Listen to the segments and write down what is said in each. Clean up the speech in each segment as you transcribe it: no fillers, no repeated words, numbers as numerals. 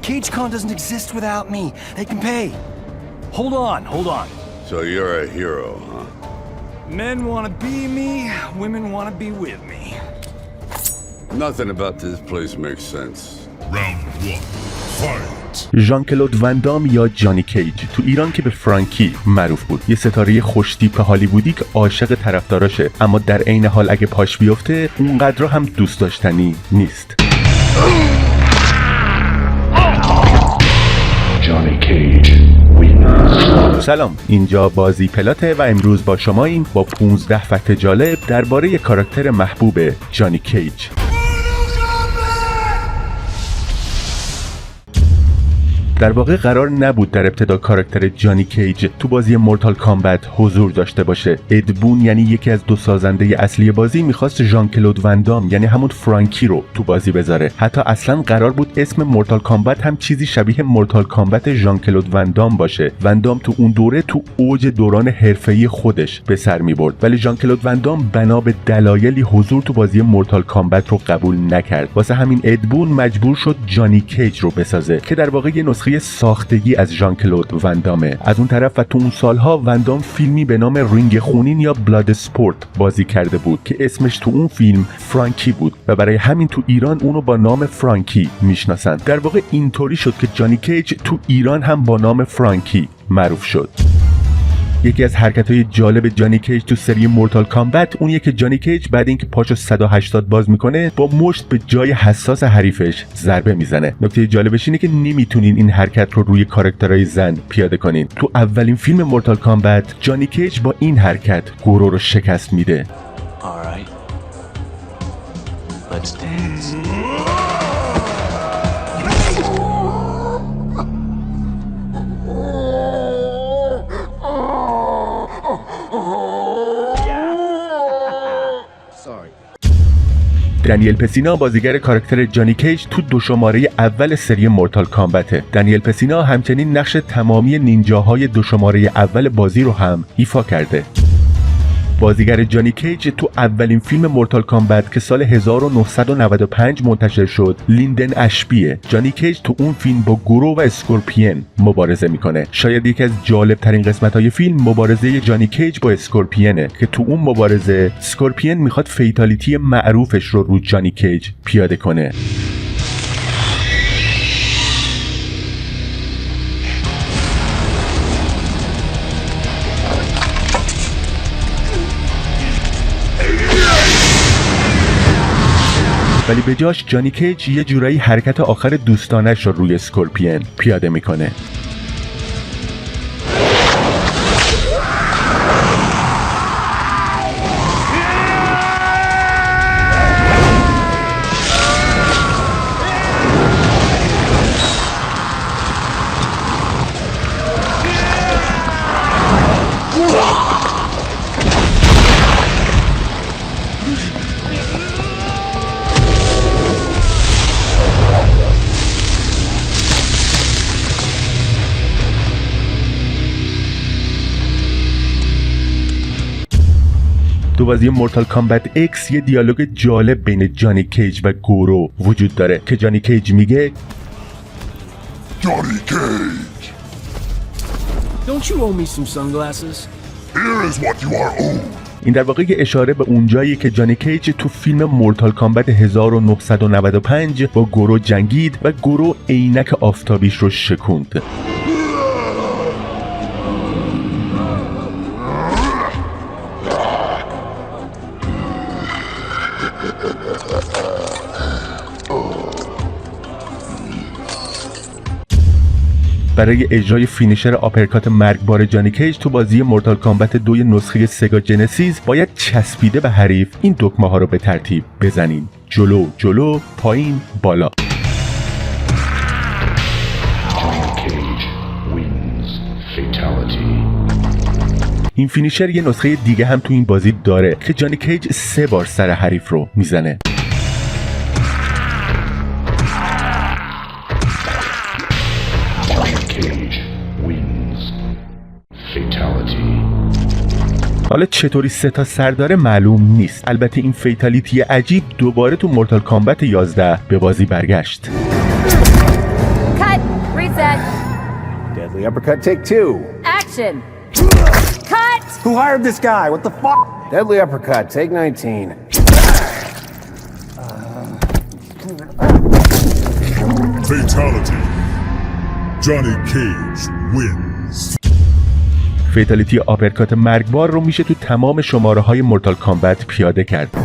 CageCon doesn't exist without me. They can pay. Hold on. So you're a hero, huh? Men want to be me, women want to be with me. Nothing about this place makes sense. Round 1. Fight. ژان کلود وندام یا جانی کیج تو ایران که به فرانکی معروف بود، یه ستاره خوشتیپ هالیوودی که عاشق طرفداراشه، اما در عین حال اگه پاش بیفته اونقدر هم دوست داشتنی نیست. Johnny Cage wins. سلام، اینجا بازی پلاته و امروز با شماییم با 15 فکت جالب درباره یک کاراکتر محبوب جانی کیج. در واقع قرار نبود در ابتدا کاراکتر جانی کیج تو بازی مورتال کامبت حضور داشته باشه. اد بون یعنی یکی از دو سازنده اصلی بازی میخواست ژان کلود وندام یعنی همون فرانکی رو تو بازی بذاره. حتی اصلا قرار بود اسم مورتال کامبت هم چیزی شبیه مورتال کامبت ژان کلود وندام باشه. وندام تو اون دوره تو اوج دوران حرفه‌ای خودش به سر میبرد، ولی ژان کلود وندام بنا به دلایلی حضور تو بازی مورتال کامبت رو قبول نکرد. واسه همین اد بون مجبور شد جانی کیج رو بسازه که در واقع یه نسخه ساختگی از ژان کلود وندامه. از اون طرف و تو اون سالها وندام فیلمی به نام رینگ خونین یا بلاد اسپورت بازی کرده بود که اسمش تو اون فیلم فرانکی بود و برای همین تو ایران اونو با نام فرانکی میشناسن. در واقع اینطوری شد که جانی کیج تو ایران هم با نام فرانکی معروف شد. یکی از حرکت‌های جالب جانی کیج تو سری مورتال کامبت اونیه که جانی کیج بعد اینکه پاشو 180 باز میکنه با مشت به جای حساس حریفش ضربه میزنه. نکته جالبش اینه که نمیتونین این حرکت رو روی کاراکترهای زن پیاده کنین. تو اولین فیلم مورتال کامبت جانی کیج با این حرکت گورو رو شکست میده. Alright. Let's dance. دنیل پسینا بازیگر کاراکتر جانی کیج تو 2 شماره اول سری مورتال کامبته. دنیل پسینا همچنین نقش تمامی نینجاهای 2 شماره اول بازی رو هم ایفا کرده. بازیگر جانی کیج تو اولین فیلم مورتال کامبت که سال 1995 منتشر شد لیندن اشبیه. جانی کیج تو اون فیلم با گورو و اسکورپین مبارزه میکنه. شاید یکی از جالب ترین قسمت های فیلم مبارزه جانی کیج با اسکورپینه که تو اون مبارزه اسکورپین میخواد فیتالیتی معروفش رو جانی کیج پیاده کنه. ولی به جاش جانی کیج یه جورایی حرکت آخر دوستانش رو روی اسکورپین پیاده میکنه. تو بازی مورتال کامبت اکس یه دیالوگ جالب بین جانی کیج و گورو وجود داره که جانی کیج میگه Johnny Cage, Don't you owe me some sunglasses? here is what you are owed. این در واقع یه اشاره به اونجایی که جانی کیج تو فیلم مورتال کامبت 1995 با گورو جنگید و گورو عینک آفتابیش رو شکوند. برای اجرای فینیشر آپرکات مرگبار جانی کیج تو بازی مورتال کامبت 2 نسخه سگا جنسیس باید چسبیده به حریف این دکمه ها رو به ترتیب بزنین: جلو جلو، پایین، بالا. Johnny Cage wins. Fatality. این فینیشر یه نسخه دیگه هم تو این بازی داره که جانی کیج 3 بار سر حریف رو میزنه. حالا چطوری 3 تا سر داره معلوم نیست. البته این فیتالیتی عجیب دوباره تو مورتال کامبت 11 به بازی برگشت. Cut. Deadly uppercut, take 2. Action! Cut! Who hired this guy? What the fuck? Deadly uppercut, take 19. Fatality. Johnny Cage wins. فیتالیتی آپرکات مرگبار رو میشه تو تمام شماره های مورتال کامبت پیاده کرد.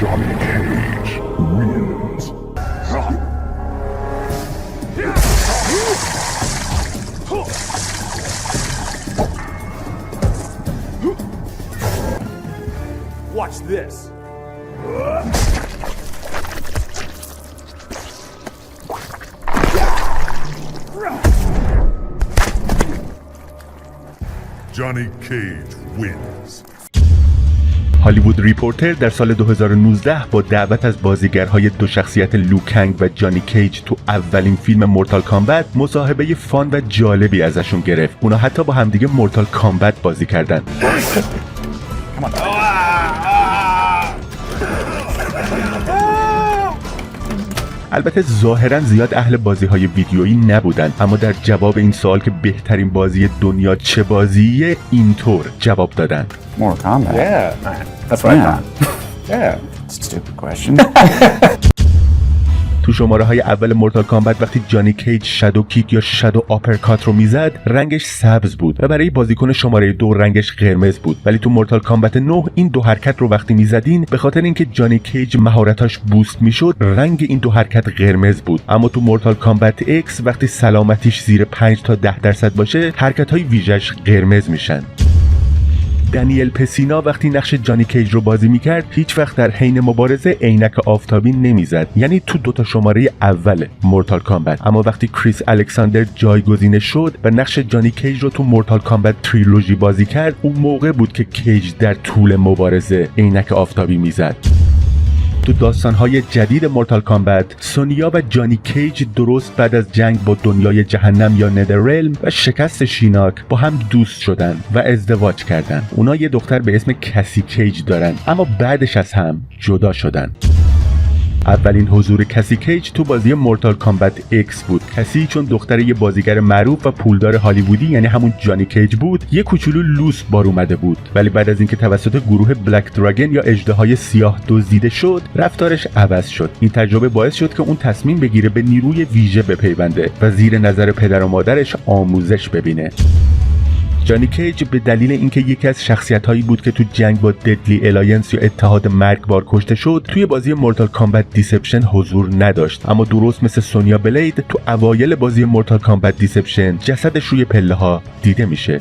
Johnny Cage wins. Watch this. Johnny Cage wins. هالیوود ریپورتر در سال 2019 با دعوت از بازیگرهای دو شخصیت لو کنگ و جانی کیج تو اولین فیلم مورتال کامبت مصاحبه فان و جالبی ازشون گرفت. اونا حتی با همدیگه مورتال کامبت بازی کردن. البته ظاهرا زیاد اهل بازی‌های ویدیویی نبودن، اما در جواب این سوال که بهترین بازی دنیا چه بازیه، اینطور جواب دادن. Mortal Kombat. Yeah, That's what I thought. Yeah. Stupid question. تو شماره های اول مورتال کامبت وقتی جانی کیج شادو کیک یا شادو آپرکات رو میزد رنگش سبز بود و برای بازیکن شماره 2 رنگش قرمز بود، ولی تو مورتال کامبت 9 این دو حرکت رو وقتی میزدین به خاطر اینکه جانی کیج مهارتاش بوست میشد رنگ این دو حرکت قرمز بود. اما تو مورتال کامبت اکس وقتی سلامتیش زیر 5 تا 10% باشه حرکت های ویژش قرمز میشن. دنیل پسینا وقتی نقش جانی کیج رو بازی میکرد هیچ وقت در حین مبارزه عینک آفتابی نمیزد، یعنی تو دوتا شماره اول مورتال کامبت. اما وقتی کریس الکساندر جایگزین شد و نقش جانی کیج رو تو مورتال کامبت تریلوژی بازی کرد، اون موقع بود که کیج در طول مبارزه عینک آفتابی میزد. تو داستان‌های جدید مورتال کامبت سونیا و جانی کیج درست بعد از جنگ با دنیای جهنم یا ندررلم و شکست شیناک با هم دوست شدن و ازدواج کردن. اونا یه دختر به اسم کسی کیج دارن، اما بعدش از هم جدا شدن. اولین حضور کسی کیج تو بازی مورتال کامبت اکس بود. کسی چون دختر یه بازیگر معروف و پولدار هالیوودی یعنی همون جانی کیج بود، یه کوچولو لوس بار اومده بود، ولی بعد از اینکه توسط گروه بلک دراگن یا اژدهای سیاه دزدیده شد رفتارش عوض شد. این تجربه باعث شد که اون تصمیم بگیره به نیروی ویژه بپیونده و زیر نظر پدر و مادرش آموزش ببینه. جانی کیج به دلیل اینکه یکی از شخصیت‌هایی بود که تو جنگ با ددلی الاینس یا اتحاد مرگبار کشته شد، توی بازی مورتال کامبت دیسپشن حضور نداشت، اما درست مثل سونیا بلید تو اوایل بازی مورتال کامبت دیسپشن جسدش روی پله‌ها دیده میشه.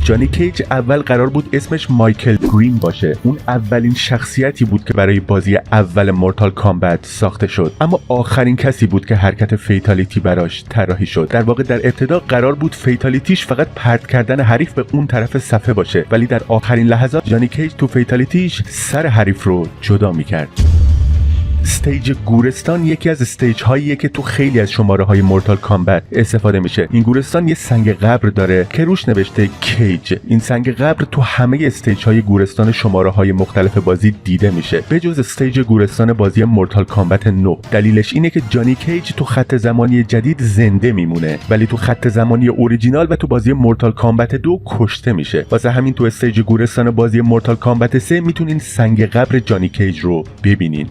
جانی کیج اول قرار بود اسمش مایکل گرین باشه. اون اولین شخصیتی بود که برای بازی اول مورتال کامبت ساخته شد، اما آخرین کسی بود که حرکت فیتالیتی براش طراحی شد. در واقع در ابتدا قرار بود فیتالیتیش فقط پرت کردن حریف به اون طرف صفحه باشه، ولی در آخرین لحظات جانی کیج تو فیتالیتیش سر حریف رو جدا میکرد. استیج گورستان یکی از استیج هاییه که تو خیلی از شماره های مورتال کامبت استفاده میشه. این گورستان یه سنگ قبر داره که روش نوشته کیج. این سنگ قبر تو همه استیج های گورستان شماره های مختلف بازی دیده میشه به جز استیج گورستان بازی مورتال کامبت 9. دلیلش اینه که جانی کیج تو خط زمانی جدید زنده میمونه، ولی تو خط زمانی اوریجینال و تو بازی مورتال کامبت 2 کشته میشه. واسه همین تو استیج گورستان بازی مورتال کامبت 3 میتونین سنگ قبر جانی کیج رو ببینین.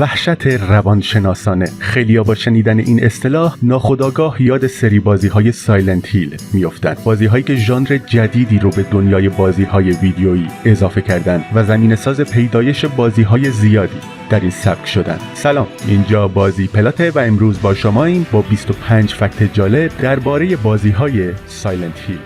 وحشت روانشناسانه. خیلیا با شنیدن این اصطلاح ناخودآگاه یاد سری بازی‌های سایلنت هیل میافتند. بازی‌هایی که ژانر جدیدی رو به دنیای بازی‌های ویدیویی اضافه کردند و زمینه‌ساز پیدایش بازی‌های زیادی در این سبک شدن. سلام، اینجا بازی پلاته و امروز با شماییم با 25 فکت جالب درباره بازی‌های سایلنت هیل.